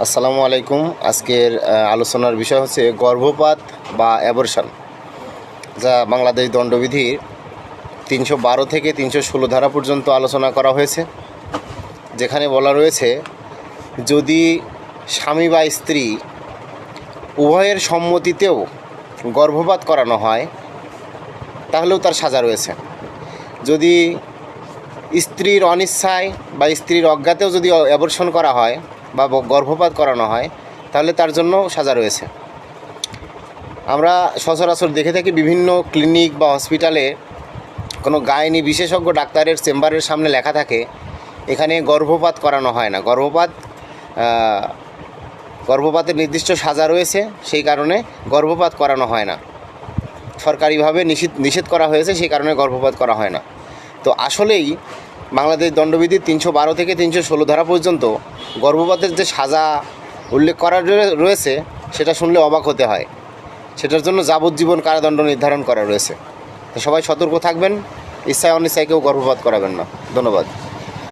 আসসালামু আলাইকুম। আজকের আলোচনার বিষয় হচ্ছে গর্ভপাত বা অ্যাবরশন, যা বাংলাদেশ দণ্ডবিধির 312 থেকে 316 ধারা পর্যন্ত আলোচনা করা হয়েছে। যেখানে বলা রয়েছে, যদি স্বামী বা স্ত্রী উভয়ের সম্মতিতেও গর্ভপাত করানো হয় তাহলেও তার সাজা রয়েছে। যদি স্ত্রীর অনিচ্ছায় বা স্ত্রীর অজ্ঞাতেও যদি অ্যাবরশন করা হয় বা গর্ভপাত করানো হয় তাহলে তার জন্য সাজা রয়েছে। আমরা সচরাচর দেখে থাকি বিভিন্ন ক্লিনিক বা হসপিটালে কোনো গাইনি বিশেষজ্ঞ ডাক্তারের চেম্বারের সামনে লেখা থাকে, এখানে গর্ভপাত করানো হয় না। গর্ভপাতের নির্দিষ্ট সাজা রয়েছে, সেই কারণে গর্ভপাত করানো হয় না। সরকারিভাবে নিষেধ করা হয়েছে, সেই কারণে গর্ভপাত করা হয় না। তো আসলেই বাংলাদেশ দণ্ডবিধির 312 থেকে 316 ধারা পর্যন্ত গর্ভপাতের যে সাজা উল্লেখ করা রয়েছে সেটা শুনলে অবাক হতে হয়। সেটার জন্য যাবজ্জীবন কারাদণ্ড নির্ধারণ করা রয়েছে। তো সবাই সতর্ক থাকবেন, ইচ্ছায় অনিচ্ছায় কেউ গর্ভপাত করাবেন না। ধন্যবাদ।